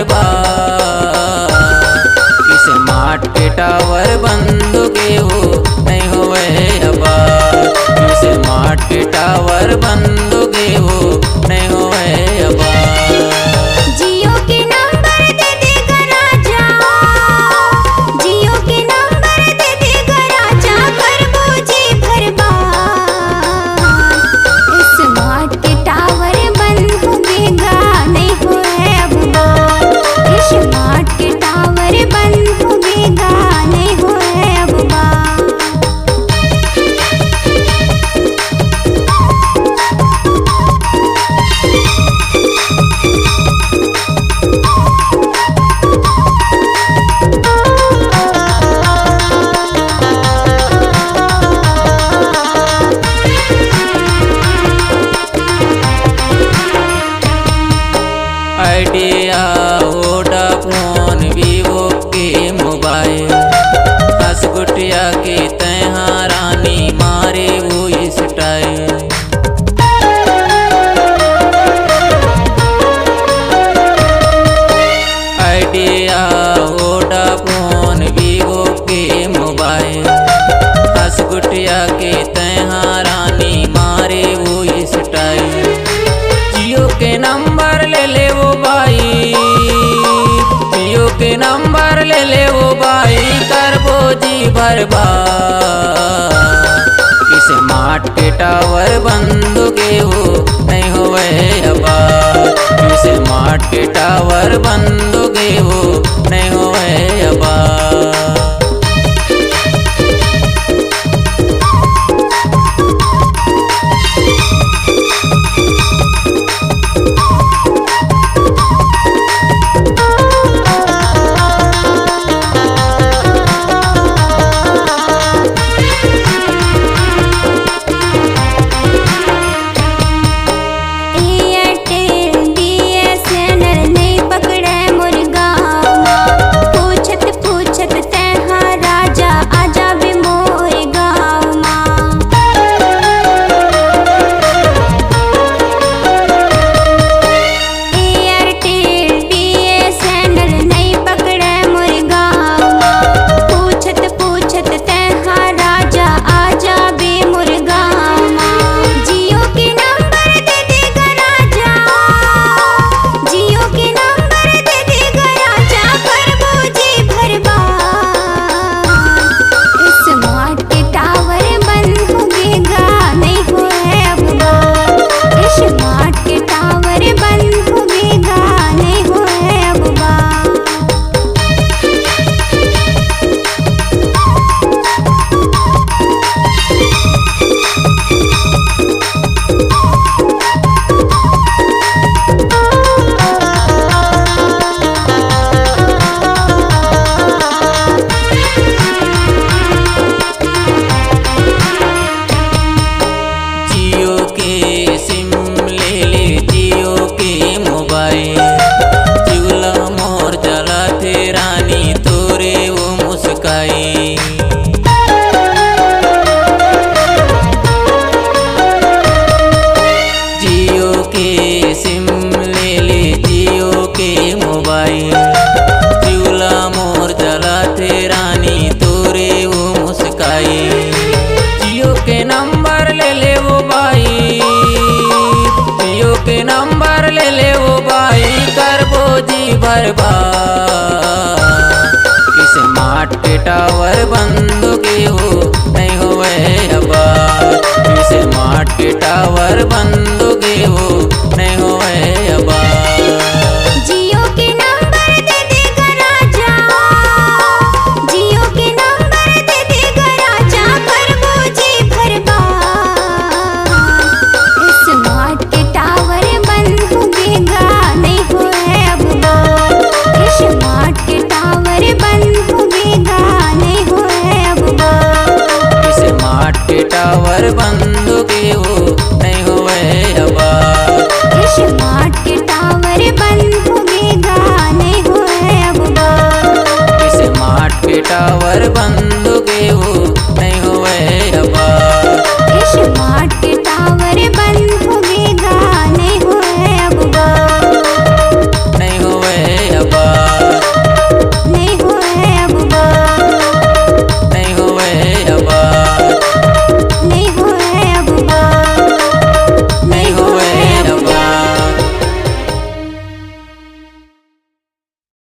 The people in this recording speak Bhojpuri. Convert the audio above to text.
बर्बाद। स्मार्ट के टावर बंद के हो नहीं होवे आबाद। स्मार्ट के टावर बंद के हो नहीं होवे आबाद। जियो के नंबर दे देगा राजा, जियो के नंबर दे देगा राजा, करबो जी बर्बाद। स्मार्ट के टावर बंद होगा नहीं होए अब बात। स्मार्ट के टावर बंद होगा नहीं होए अब बात। आइडिया वोडाफोन वीवो के मोबाइल, हसगुटिया के तैहा रानी मारे वो स्टाइल। आइडिया वोडाफोन वीवो के मोबाइल, हसगुटिया के तैहा रानी मारे वो स्टाइल। जियो के नंबर ले ले वो भाई, जियो के नंबर ले ले वो भाई, करबो जी बर्बाद। स्मार्ट के टावर बंद के हो नहीं होवे आबाद। स्मार्ट के टावर बंद के हो नहीं होवे आबाद। जियो के सिम ले ले जियो के मोबाइल, चूल्हा मोर जलाते रानी तोरे वो मुस्काई। जियो के नंबर ले ले वो भाई, जियो के नंबर ले ले वो भाई, करबो जी बर्बाद। स्मार्ट के टावर बंद के हो नहीं होवे आबाद। स्मार्ट के टावर बंद के हो नहीं होवे आबाद। जियो के नंबर दे देगा राजा, जियो के नंबर दे देगा राजा, करबो जी बर्बाद। स्मार्ट के टावर बंद होगा नहीं होए अब बात। स्मार्ट के टावर बंद होगा नहीं होए अब बात। स्मार्ट के टावर बंद के हो नहीं होवे आबाद। स्मार्ट के टावर बंद होगा नहीं होए अब बात। स्मार्ट के टावर बंद